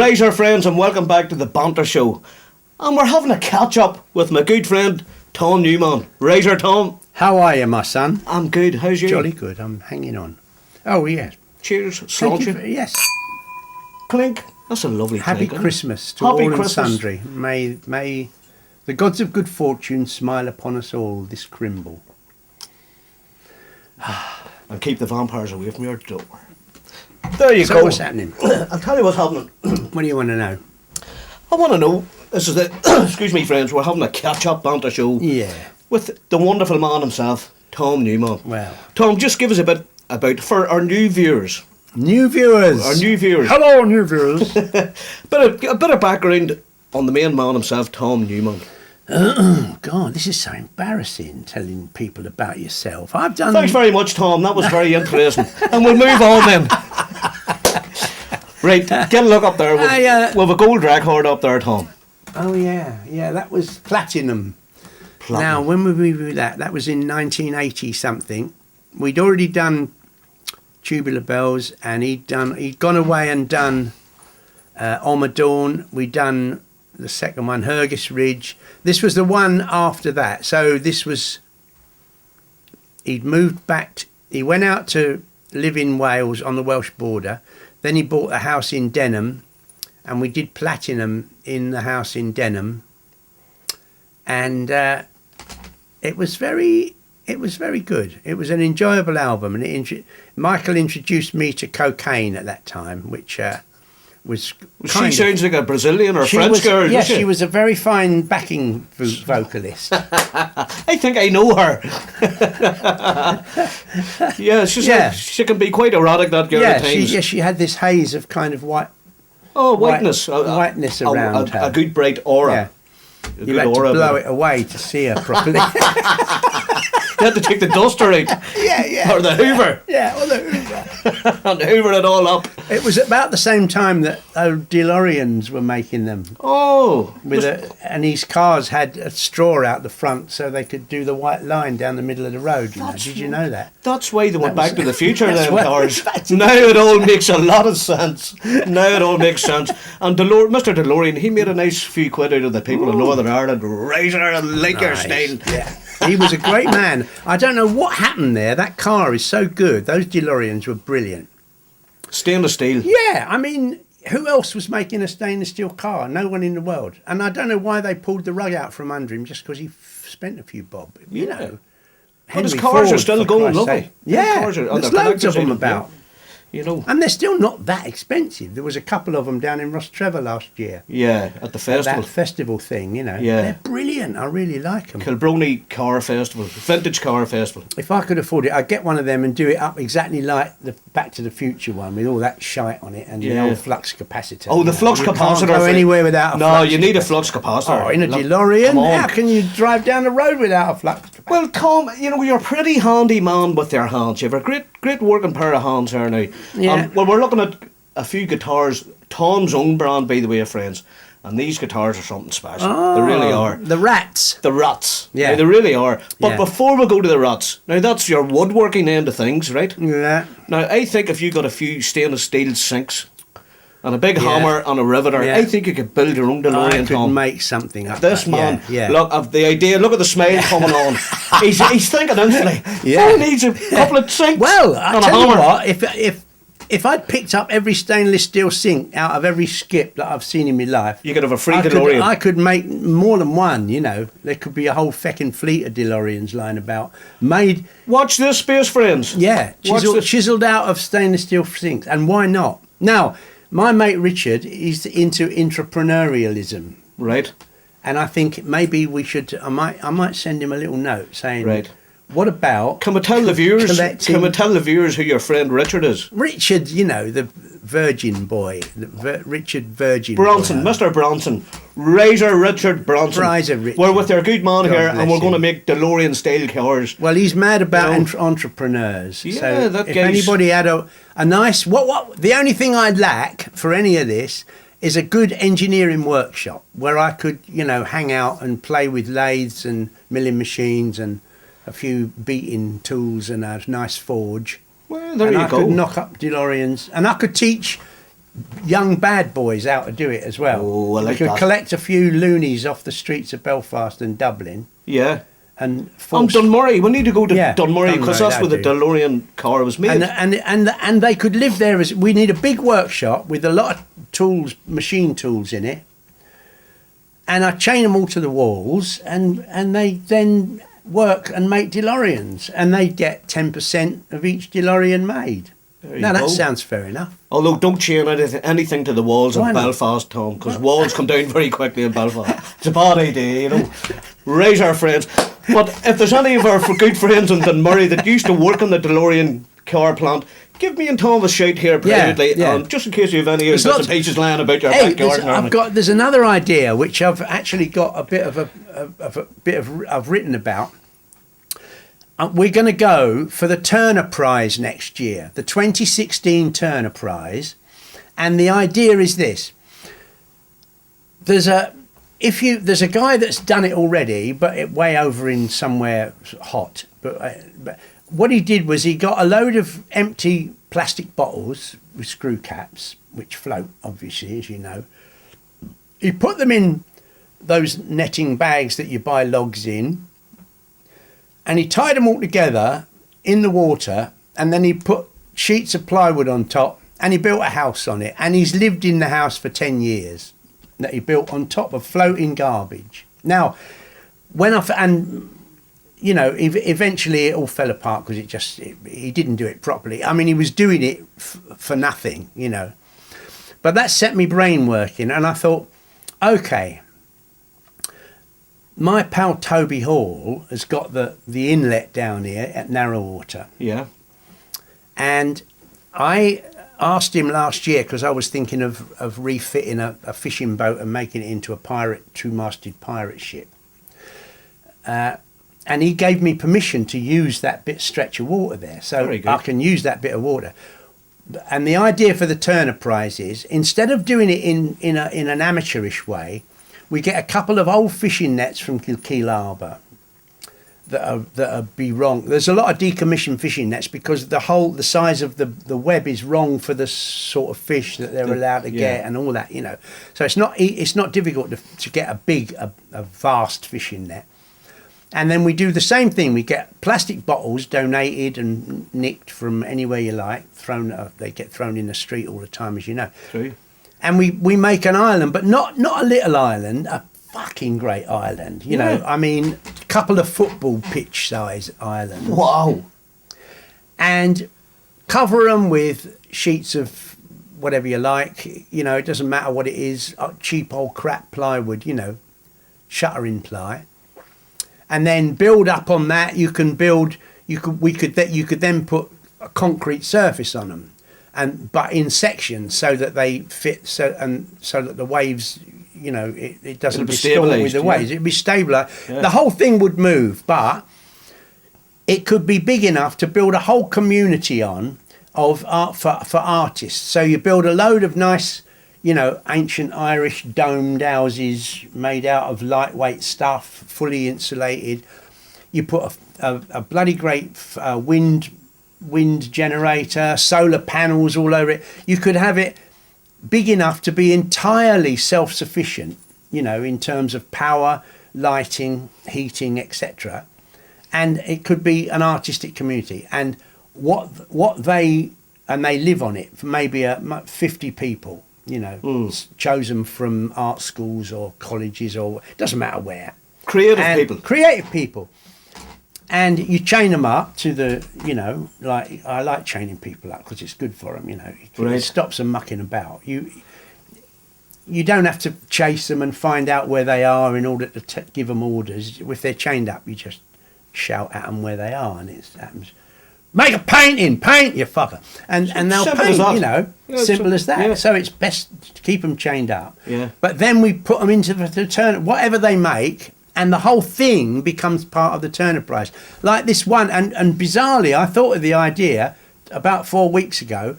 Rise our friends and welcome back to the Banter Show. And we're having a catch up with my good friend Tom Newman. Rise our Tom. How are you, my son? I'm good, how's you? Jolly good, I'm hanging on. Oh, yes. Cheers, Thank you sláinte. yes. Clink. That's a lovely Happy clink, Christmas to Happy all Christmas. and sundry. May the gods of good fortune smile upon us all this crimble. And keep the vampires away from your door. There you So go. what's happening? I'll tell you what's happening. What do you want to know? I want to know, this is the, excuse me friends, we're having a catch-up Banter Show Yeah. with the wonderful man himself, Tom Newman. Well. Tom, just give us a bit about, for our new viewers. New viewers. Our new viewers. Hello, new viewers. a bit of background on the main man himself, Tom Newman. Oh, God, this is so embarrassing, telling people about yourself. I've done... Thanks very much, Tom. That was very interesting. And we'll move on then. Right, get a look up there. We've a gold record up there, Tom. Oh, yeah. Yeah, that was platinum. Now, when would we do that? That was in 1980-something. We'd already done Tubular Bells, and he'd gone away and done Dawn. We'd done the second one, Hergus Ridge. This was the one after that. So this was... He'd moved back... He went out to live in Wales on the Welsh border. Then he bought a house in Denham, and we did platinum in the house in Denham. And it was very good. It was an enjoyable album, and Michael introduced me to cocaine at that time, which was She sounds like a Brazilian or French girl. Yes, doesn't she was a very fine backing vocalist. I think I know her. Yeah, she can be quite erotic, that girl, at times. She had this haze of kind of white. Oh, whiteness. Whiteness around her. A good bright aura. Yeah. A You good had to aura blow about it away to see her properly. You had to take the duster out. Yeah. Or the Hoover. Yeah, well, the Hoover. And hoover it all up. It was about the same time that DeLoreans were making them. Oh. And these cars had a straw out the front so they could do the white line down the middle of the road. Did you know that? That's why they went back to the future, That's them why cars. they went back to Now it all makes a lot of sense. Now it all makes sense. And Mr. DeLorean, he made a nice few quid out of the people in Northern Ireland. Razor and like your style. Yeah. He was a great man. I don't know what happened there. That car is so good. Those DeLoreans were brilliant. Stainless steel. Yeah, I mean, who else was making a stainless steel car? No one in the world. And I don't know why they pulled the rug out from under him just because he spent a few bob. You know. But his cars are still going lovely. Yeah, there's loads of them about. You know. And they're still not that expensive. There was a couple of them down in Rostrevor last year. Yeah, at the festival. That festival thing, you know. Yeah. They're brilliant. I really like them. Kilbrony Car Festival. Vintage Car Festival. If I could afford it, I'd get one of them and do it up exactly like the Back to the Future one with all that shite on it and the old flux capacitor. Oh, the flux capacitor. You can't go anywhere without a flux No, you need a flux capacitor. Oh, in a DeLorean? How can you drive down the road without a flux capacitor? Well, Tom, you know, you're a pretty handy man with your hands. You have a great working pair of hands here now. Yeah. Well, we're looking at a few guitars, Tom's own brand, by the way, friends. And these guitars are something special. They really are. The Rats. The Rats. Yeah. Now, they really are. But Yeah. before we go to the Rats, now that's your woodworking end of things, right? Yeah. Now, I think if you got a few stainless steel sinks and a big hammer and a riveter, I think you could build your own DeLorean, I could Tom. make something up. This man, Yeah. look at the idea. Look at the smile coming on. He's thinking instantly. Yeah. All he needs a couple of sinks. Well, I and a tell you hammer. what, if I'd picked up every stainless steel sink out of every skip that I've seen in my life, You could have a free DeLorean. I could make more than one, you know. There could be a whole feckin' fleet of DeLoreans lying about. Made, Watch this space, friends. yeah, Watch this. chiseled out of stainless steel sinks. And why not? Now, my mate Richard is into entrepreneurialism. Right. And I think maybe we should, I might send him a little note saying, Right. what about... Can we tell the viewers? collecting- Can we tell the viewers who your friend Richard is? Richard, you know, the Virgin boy, Richard Virgin Branson, boy. Mr. Branson, Razor Richard Branson. Razor Richard. We're with our good man God here, and bless we're going to him. make DeLorean style cars. Well, he's mad about You know. entrepreneurs. Yeah, so that if guy's- anybody had a nice... The only thing I'd lack for any of this is a good engineering workshop where I could, you know, hang out and play with lathes and milling machines and a few beating tools and a nice forge. Well, there and you I go. could knock up DeLoreans and I could teach young bad boys out to do it as well. Oh, I like we could that. collect a few loonies off the streets of Belfast and Dublin. Yeah. And Dunmurry. We need to go to Yeah, Dunmurry because Dunmurry, that's where the that'd do. DeLorean car was made. And they could live there as we need a big workshop with a lot of tools, machine tools in it. And I chain them all to the walls, and they then work and make DeLoreans, and they get 10% of each DeLorean made. Now that sounds fair enough. Although don't chain anything to the walls Why of not? Belfast, Tom, because walls come down very quickly in Belfast. It's a bad idea, you know. Raise our friends. But if there's any of our good friends in Dunmurry that used to work on the DeLorean car plant, give me and Tom a shout here privately, yeah. just in case you have any bits and pieces lying about your Hey, backyard. there's another idea which I've actually got a bit of I've written about. We're going to go for the Turner Prize next year, the 2016 Turner Prize, and the idea is this: there's a guy that's done it already, but way over in somewhere hot. But what he did was he got a load of empty plastic bottles with screw caps, which float, obviously, as you know. He put them in those netting bags that you buy logs in, and he tied them all together in the water, and then he put sheets of plywood on top, and he built a house on it, and he's lived in the house for 10 years that he built on top of floating garbage. Now, eventually it all fell apart because he didn't do it properly. I mean, he was doing it for nothing, you know. But that set me brain working, and I thought, okay, my pal Toby Hall has got the inlet down here at Narrowwater. Yeah. And I asked him last year, because I was thinking of refitting a fishing boat and making it into a two-masted pirate ship. And he gave me permission to use that stretch of water there. So I can use that bit of water. And the idea for the Turner Prize is, instead of doing it in an amateurish way, we get a couple of old fishing nets from Kilkeel Harbour that are wrong. There's a lot of decommissioned fishing nets because the size of the web is wrong for the sort of fish that they're allowed to get and all that, you know. So it's not difficult to get a vast fishing net. And then we do the same thing. We get plastic bottles donated and nicked from anywhere you like. They get thrown in the street all the time, as you know. True. And we make an island, but not a little island, a fucking great island. You know, I mean, a couple of football pitch size islands. Wow. And cover them with sheets of whatever you like. You know, it doesn't matter what it is. Cheap old crap plywood, you know, shuttering ply. And then build up on that. We could then put a concrete surface on them. But in sections so that they fit, so that the waves, you know, it doesn't distort with the waves. It'd be stabler. Yeah. The whole thing would move, but it could be big enough to build a whole community on of art for artists. So you build a load of nice, you know, ancient Irish domed houses made out of lightweight stuff, fully insulated. You put a bloody great wind generator, solar panels all over it. You could have it big enough to be entirely self-sufficient, you know, in terms of power, lighting, heating, etc. And it could be an artistic community. And they live on it for maybe 50 people, you know, chosen from art schools or colleges or it doesn't matter where. Creative people. And you chain them up to the, you know, like I like chaining people up because it's good for them, you know. It stops them mucking about. You don't have to chase them and find out where they are in order to give them orders. If they're chained up, you just shout at them where they are, and it happens. Make a painting, paint, you fucker, and they'll paint. You know, simple as that. Yeah. So it's best to keep them chained up. Yeah. But then we put them into the turn, whatever they make. And the whole thing becomes part of the Turner Prize. Like this one, and bizarrely, I thought of the idea about 4 weeks ago,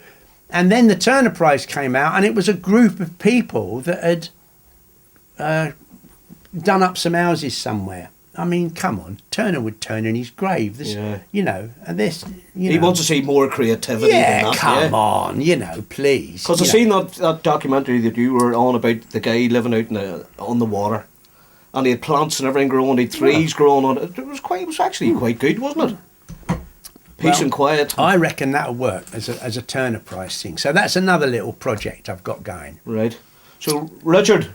and then the Turner Prize came out, and it was a group of people that had done up some houses somewhere I mean, come on, Turner would turn in his grave. This, you know, and this, you know. He wants to see more creativity than that. Come on, you know, please. Because I've seen that documentary that you were on about the guy living out on the water, and he had plants and everything growing, he had trees growing on it. It was actually quite good, wasn't it? Peace and quiet. I reckon that'll work as a Turner Prize thing. So that's another little project I've got going. Right. So, Richard,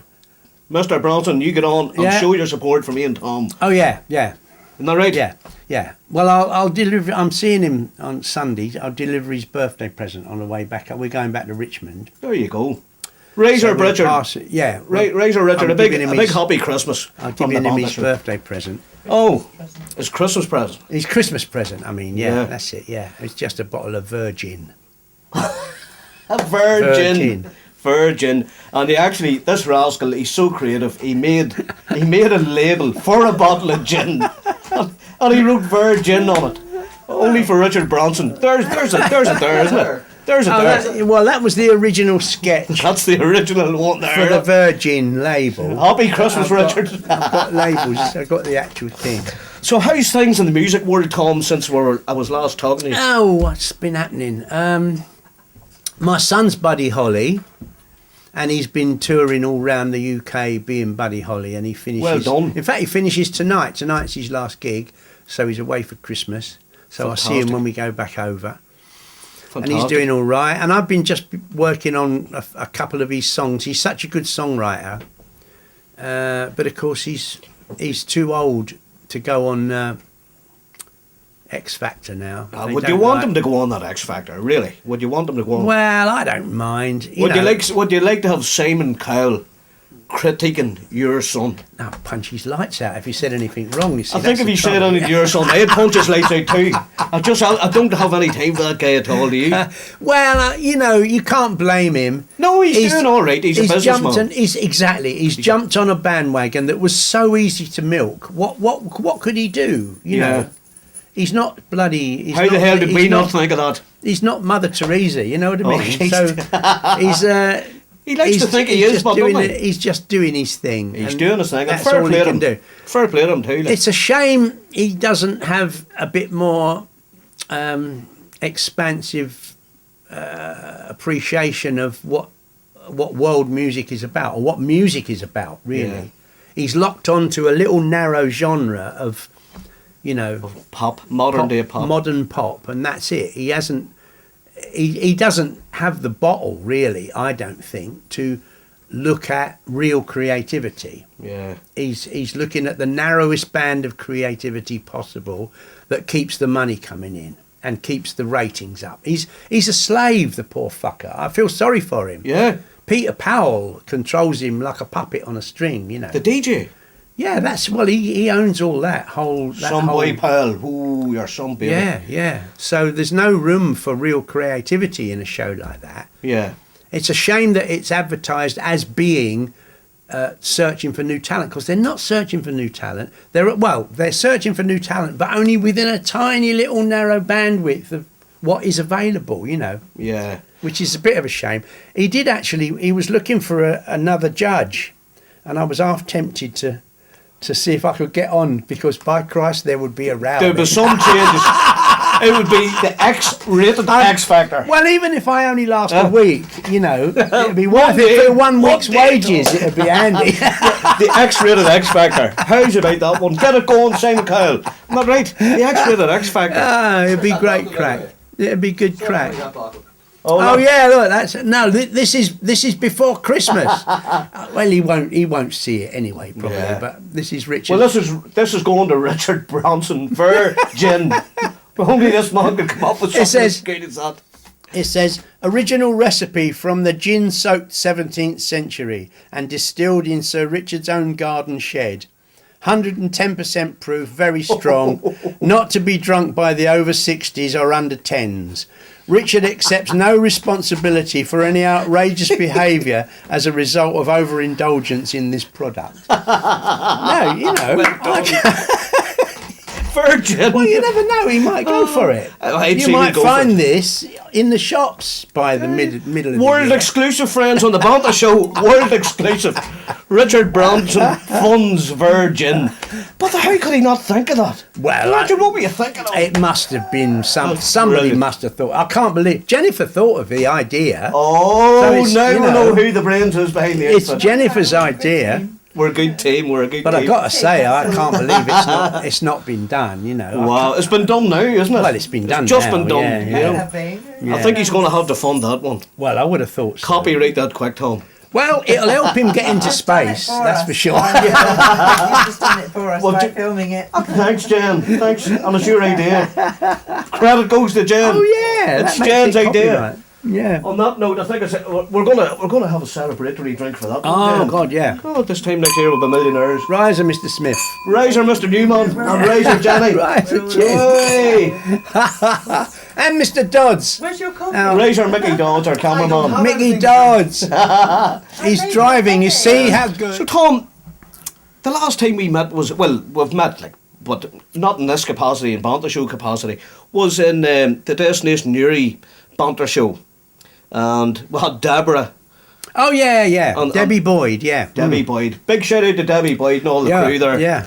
Mr. Branson, you get on and show your support for me and Tom. Oh, yeah. Isn't that right? Yeah. Well, I'll deliver. I'm seeing him on Sunday. I'll deliver his birthday present on the way back. We're going back to Richmond. There you go. Razor Richard. Razor Richard. A big happy Christmas. I'll give him his birthday present. Oh, his Christmas present. His Christmas present. I mean, that's it. Yeah, it's just a bottle of Virgin. A Virgin. And this rascal, he's so creative. He made a label for a bottle of gin, and he wrote Virgin on it, only for Richard Branson. There's a there, isn't it? There's a there. Well, that was the original sketch. That's the original one there. For the Virgin label. Happy Christmas, Richard. I've got labels. I've got the actual thing. So how's things in the music world, Tom, since I was last talking to you? Oh, what's been happening? My son's Buddy Holly, and he's been touring all around the UK being Buddy Holly, and he finishes... Well done. In fact, he finishes tonight. Tonight's his last gig, so he's away for Christmas. So I'll see him when we go back over. Fantastic. And he's doing all right. And I've been just working on a couple of his songs. He's such a good songwriter. But, of course, he's too old to go on... X Factor now. Would you want him to go on that X Factor? Really? Would you want him to go on? Well, I don't mind. Would you like to have Simon Cowell critiquing your son? No, punch his lights out if he said anything wrong. I think if he said anything to your son, I'd punch his lights out too. I don't have any time for that guy at all, do you? Well, you can't blame him. No, he's doing all right. He's a businessman. He's jumped on a bandwagon that was so easy to milk. What could he do? You know. He's not bloody... How the hell did we not think of that? He's not Mother Teresa, you know what I mean? So he's... he likes to think he is, but he's just doing his thing. He's doing his thing. That's all he can do. Fair play to him too. It's a shame he doesn't have a bit more expansive appreciation of what world music is about, or what music is about, really. Yeah. He's locked onto a little narrow genre of... of pop, modern pop, and that's it. He hasn't. He doesn't have the bottle, really. I don't think, to look at real creativity. Yeah. He's looking at the narrowest band of creativity possible that keeps the money coming in and keeps the ratings up. He's a slave, the poor fucker. I feel sorry for him. Yeah. Peter Powell controls him like a puppet on a string. The DJ. Yeah, he owns all that whole... boy Pearl, ooh, you're some baby. Yeah. So there's no room for real creativity in a show like that. Yeah. It's a shame that it's advertised as being searching for new talent, because they're not searching for new talent. They're searching for new talent, but only within a tiny little narrow bandwidth of what is available, Yeah. Which is a bit of a shame. He was looking for another judge, and I was half tempted to see if I could get on, because by Christ there would be a row. There'd be some changes. It would be the X-rated X Factor. Well, even if I only last a week, it'd be worth it for 1 week's wages. It'd be handy. The X-rated X Factor. How's about that one? Get it going, Simon Cowell. Not right. The X-rated X Factor. It'd be great crack. It'd be good crack. Oh yeah, look, this is before Christmas. Well, he won't see it anyway, probably. Yeah. But this is Richard. Well, this is going to Richard Branson. Virgin. Only this man could come up with something as good as that. It says original recipe from the gin-soaked 17th century and distilled in Sir Richard's own garden shed. 110% proof, very strong, not to be drunk by the over 60s or under 10s. Richard accepts no responsibility for any outrageous behaviour as a result of overindulgence in this product. No, Virgin. Well, you never know. He might go for it. You might find this in the shops by the middle of the World year. exclusive, friends, on the Banter Show. World exclusive. Richard Branson funds Virgin. But how could he not think of that? Well, Richard, what were you thinking of? It must have been somebody brilliant. must have thought. I can't believe Jennifer thought of the idea. Oh, So it's, now you we know, know who the brains is behind the It's outfit. Jennifer's idea. We're a good team. We're a good But team. I got to say, I can't believe it's not been done. You know. Wow, it's been done now, isn't it? Well, it's been done just now, been done. yeah, you yeah. know. Have been. Yeah. I think he's going to have to fund that one. Well, I would have thought so. Copyright that quick, Tom. Well, it'll help him get into Just done it space. for That's us. for sure. You've just done it for us Well, by filming it. Thanks, Jen. Thanks, and it's your idea. Credit goes to Jen. Oh yeah, It's that makes Jen's it idea. copyright. Yeah. On that note, I think we're gonna have a celebratory drink for that. Oh Jen. God, yeah. Oh, this time next year we'll be millionaires. Riser, Mr. Smith. Riser, Mr. Newman, and Riser, Jenny. Riser, Jen. Hey, And Mr. Dodds. Where's your coffee? Oh. Riser, Mickey Dodds, our cameraman. Mickey Dodds. He's driving. You see how good. So, Tom, the last time we met was we've met but not in this capacity, in Banter Show capacity, was in the Destination NEWRY Banter Show, and we had Deborah. Oh yeah, yeah. And- Debbie Boyd. Yeah. Debbie Boyd. Big shout out to Debbie Boyd and all the Yeah, crew there. yeah.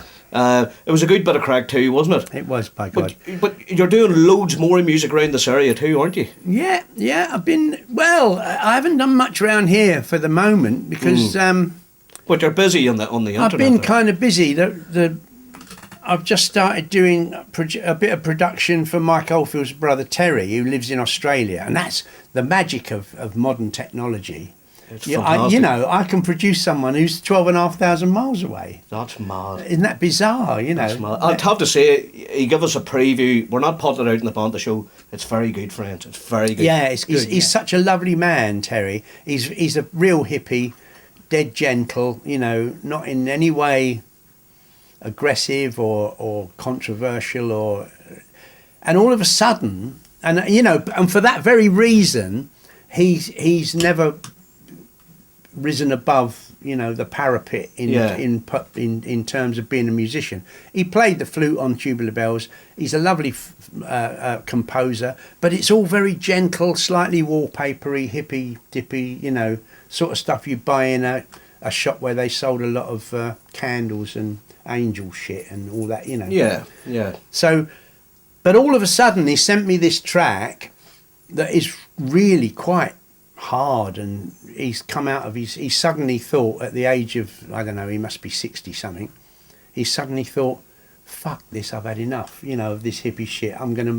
It was a good bit of crack too, wasn't it? It was, by God. But you're doing loads more music around this area too, aren't you? Yeah, yeah. I haven't done much around here for the moment because But you're busy on the internet. I've been there. kind of busy. I've just started doing a bit of production for Mike Oldfield's brother Terry, who lives in Australia, and that's the magic of modern technology. It's Yeah, fantastic. I can produce someone who's 12,500 miles away. That's mad. Isn't that bizarre? You know, That's mad. I'd have to say, he give us a preview. We're not putting it out in the Banter Show. It's very good, friends. It's very good. yeah, it's good. He's- He's such a lovely man, Terry. He's a real hippie, dead gentle. You know, not in any way aggressive or controversial and all of a sudden, and you know, and for that very reason, he's never risen above, you know, the parapet in terms of being a musician. He played the flute on Tubular Bells. He's a lovely composer, but it's all very gentle, slightly wallpapery, hippy dippy, you know, sort of stuff you buy in a shop where they sold a lot of candles and angel shit and all that, you know. Yeah, yeah. So, but all of a sudden he sent me this track that is really quite hard, and he's come out of he suddenly thought at the age of, I don't know, he must be 60 something, he suddenly thought, fuck this, I've had enough, you know, of this hippie shit, I'm going to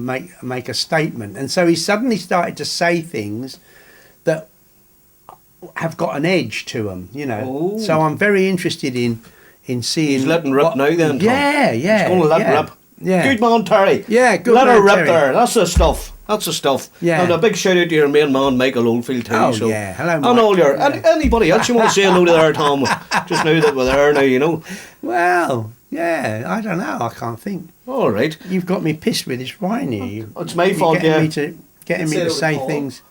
make a statement. And so he suddenly started to say things that have got an edge to them, you know. Ooh. So I'm very interested in seeing. He's letting rip now then, Tom. Yeah, yeah. He's going to let yeah, rip. Yeah. Good man, Terry. Yeah, good Let man, her rip Terry. there. That's the stuff. That's the stuff. Yeah. And a big shout out to your main man, Michael Oldfield, too. Oh, so. yeah. Hello, And Mike. all your... Anybody else you want to say hello to there, Tom? Just now that we're there now, you know. Well, yeah, I don't know. I can't think. All right. You've got me pissed with this wine here. It's my You're fault, getting yeah. me to Say say Paul. things.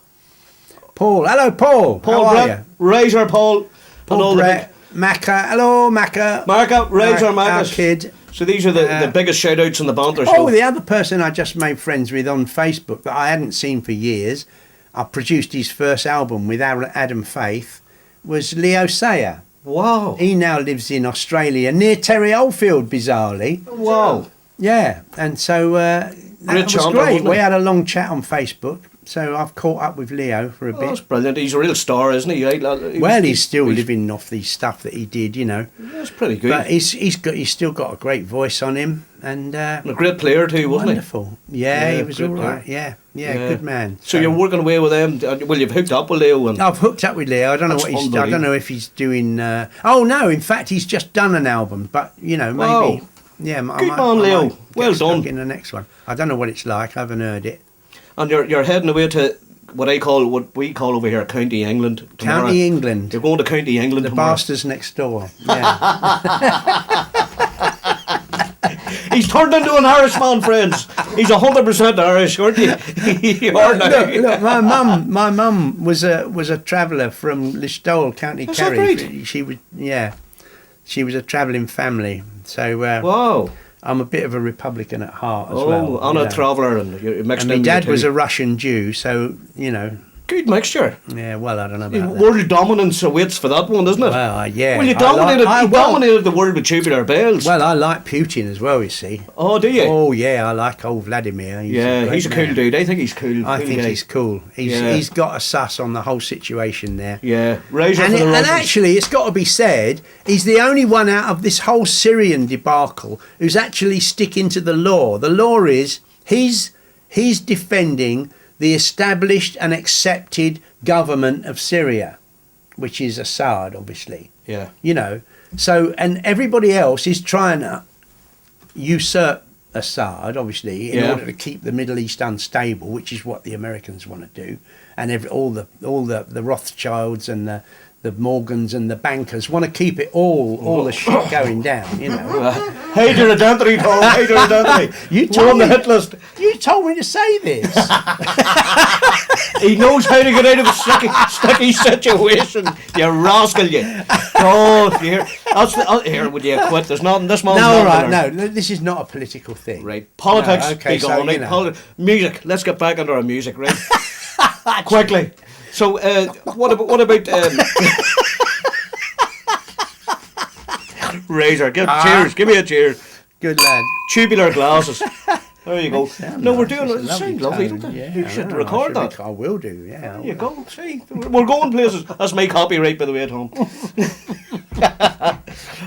Paul, hello, Paul. Paul How are Brett, you? Razor Paul. and Paul all Brett, Macca. Hello, Macca. Mark Razor Our Marcus. kid. So these are the biggest shout outs in the Banter Show. Oh, the other person I just made friends with on Facebook that I hadn't seen for years, I produced his first album with Adam Faith, was Leo Sayer. Wow. He now lives in Australia, near Terry Oldfield, bizarrely. Wow. Yeah, and so that was chanter, great. wasn't We it? had a long chat on Facebook, so I've caught up with Leo for a Oh, bit. that's brilliant. He's a real star, isn't he? Right? Well, he's still living off the stuff that he did, you know. That's pretty good. But he's still got a great voice on him, and And a great player too, wasn't wonderful. Yeah, Yeah, he was great all player. right. Yeah, he? good man. So you're working away with them. Well, you've hooked up with Leo. And I've hooked up with Leo. I don't know That's what he's. I unbelievable. don't know if he's doing. Oh no! In fact, he's just done an album. But you know, maybe. Wow. Yeah, Good man, Leo. Well done. In the next one, I don't know what it's like. I haven't heard it. and you're heading away to what we call over here County England tomorrow. County England. You're going to County England The tomorrow. bastards next door. Yeah. He's turned into an Irishman, friends. He's 100% Irish, aren't you? You are now. Look, my mum was a traveller from Listowel, County Is that Kerry. right? She was a travelling family. So Wow. I'm a bit of a Republican at heart as Oh, well. I'm a traveller, and you're mixed And my in. dad was a Russian Jew, so, good mixture. yeah, well, I don't know about that. World dominance awaits for that one, isn't it? Well, yeah. Well, you I dominated the world with Tubular Bells. Well, I like Putin as well, you see. Oh, do you? Oh, yeah, I like old Vladimir. He's a cool man. dude. I think he's cool. I Cool think guy. he's cool. He's got a sus on the whole situation there. Yeah, Razor And, for the and Russians. actually, it's got to be said, he's the only one out of this whole Syrian debacle who's actually sticking to the law. The law is he's defending the established and accepted government of Syria, which is Assad, obviously. Yeah. So, and everybody else is trying to usurp Assad, obviously, in order to keep the Middle East unstable, which is what the Americans want to do, and all the Rothschilds and the Morgans and the bankers want to keep it all the shit going down. Hide your identity, Tom. Hide your identity. We're on the hit list. You told me to say this. He knows how to get out of a sticky situation. You rascal, you. Oh, here. Here, would you quit? There's nothing. This man's No, not all right, gonna- no, this is not a political thing. Right. Politics. No, okay, be so, gone, right? Music. Let's get back into our music, right? Quickly. So, what about Razor? Cheers. Give me a cheer. Good lad. Tubular glasses. There you go. No, we're doing it. It's a Sound lovely, tone. don't it? Yeah, You should I record should that. I will do, yeah. There you go. See, we're going places. That's my copyright, by the way, Tom.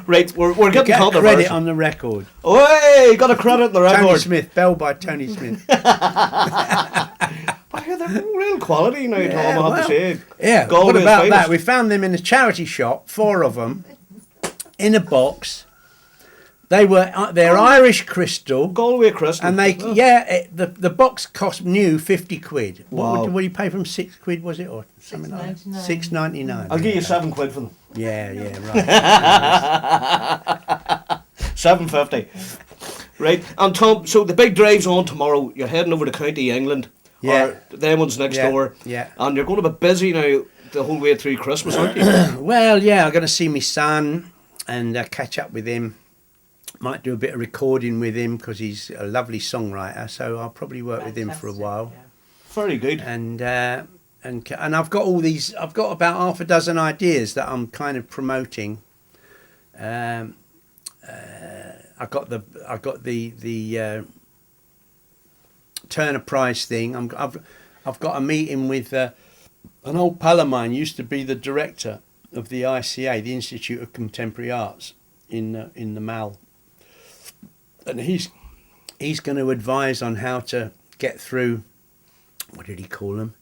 Right, we're getting Get controversial. credit on the record. Oi, got a credit on the Tony record. Smith, Bell by Tony Smith. I hear they're real quality now, Tom, I have to say. Yeah, Galway's what about finest. that? We found them in a charity shop, 4 of them, in a box. They're Irish crystal, Galway crystal. and the box cost new 50 quid. Wow. What do you pay from 6 quid? Was it or something like that? $6.99. I'll give you 7 quid for them. Yeah, right. $7.50. Right, and Tom, so the big drive's on tomorrow. You're heading over to County England. Yeah. Or them ones next door. Yeah. And you're going to be busy now the whole way through Christmas, aren't you? Well, yeah, I'm going to see my son and catch up with him. Might do a bit of recording with him because he's a lovely songwriter. So I'll probably work with him for a while. Very good. And I've got all these. I've got about half a dozen ideas that I'm kind of promoting. I got the Turner Prize thing. I've got a meeting with an old pal of mine. Used to be the director of the ICA, the Institute of Contemporary Arts, in the Mall, and he's going to advise on how to get through. What did he call them?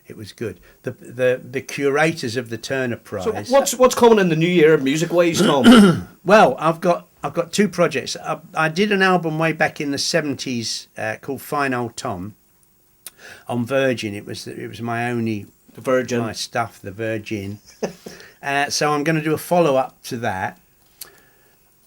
It was good. The curators of the Turner Prize. So what's coming in the new year, music wise, Tom? Well, I've got 2 projects. I did an album way back in the 70s called Fine Old Tom on Virgin. It was my only Virgin. my stuff, the Virgin. So I'm going to do a follow up to that.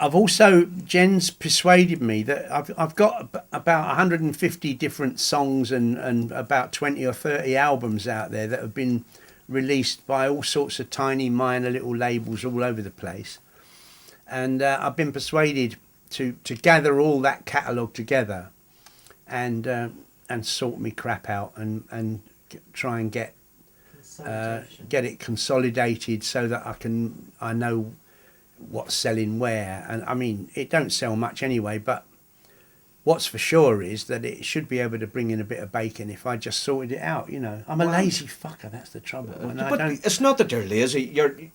I've also, Jen's persuaded me that I've got about 150 different songs and about 20 or 30 albums out there that have been released by all sorts of tiny minor little labels all over the place. And I've been persuaded to gather all that catalogue together and sort me crap out and try and get it consolidated so that I know what's selling where. And I mean, it don't sell much anyway, but what's for sure is that it should be able to bring in a bit of bacon if I just sorted it out. I'm a lazy fucker, that's the trouble. But it's not that you're lazy.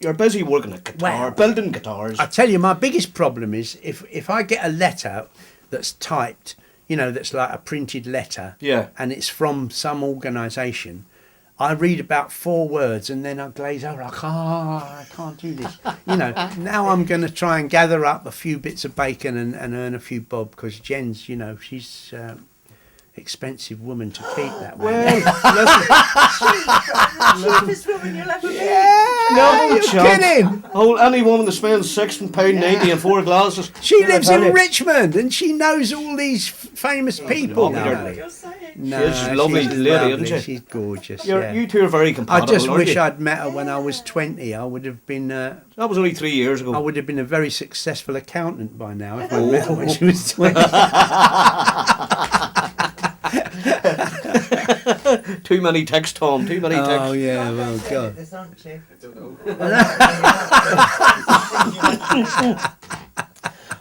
You're busy working a guitar, building guitars. I tell you, my biggest problem is if I get a letter that's typed, that's like a printed letter, and it's from some organisation, I read about 4 words and then I glaze over. I can't do this. Now I'm going to try and gather up a few bits of bacon and earn a few bob because Jen's, she's expensive woman to keep that way. Cheapest woman you'll ever meet. No, you're kidding. Oh, any woman that spends £6.90 and 4 glasses. She lives in Richmond and she knows all these famous people. I know what you're saying. No, She's a lovely she's lady, lovely. isn't she? She's gorgeous. You're, yeah. You two are very I compatible. just aren't wish you? I'd met her when I was 20. I would have been. That was only 3 years ago. I would have been a very successful accountant by now if I met her when she was 20. Too many texts, Tom. Too many texts. Oh yeah, well, God. This, aren't you?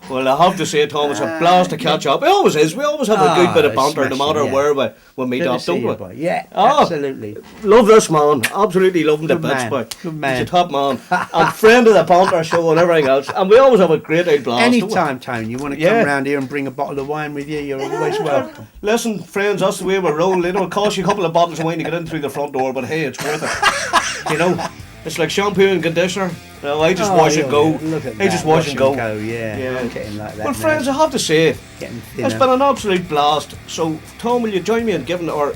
Well, I have to say, Tom, it's a blast to catch up. It always is. We always have a good bit of banter, no smashing, matter yeah. where we meet Good to up, see don't you, we? boy. Yeah, Oh. absolutely. Love this man. Absolutely love him to Good bits, man. boy. Good man. He's a top man. And friend of the Banter Show and everything else. And we always have a great old blast. don't we? Anytime, Tone, you want to Yeah. come round here and bring a bottle of wine with you, you're always welcome. Listen, friends, that's the way we roll. It'll cost you a couple of bottles of wine to get in through the front door, but hey, it's worth it. You know, it's like shampoo and conditioner. No, I just wash and go. Look at I that. just wash and go. Yeah, Yeah. I'm getting like that. Well, now. friends, I have to say, Getting it's thinner. been an absolute blast. So, Tom, will you join me in giving our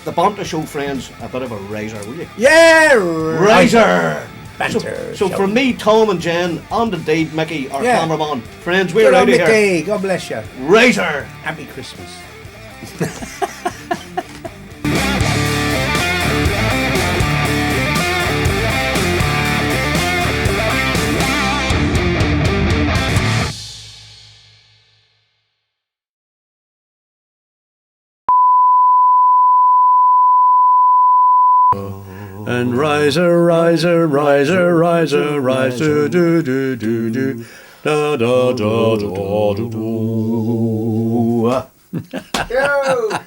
the Banter Show friends a bit of a riser, will you? Yeah, Riser! Banter So Show. from me, Tom and Jen, and indeed Mickey, our Yeah. cameraman, friends, we're Good out on of here. Mickey. God bless you. Riser! Happy Christmas. And riser, riser, riser, riser, riser, do do do do, da da da da da do. Go!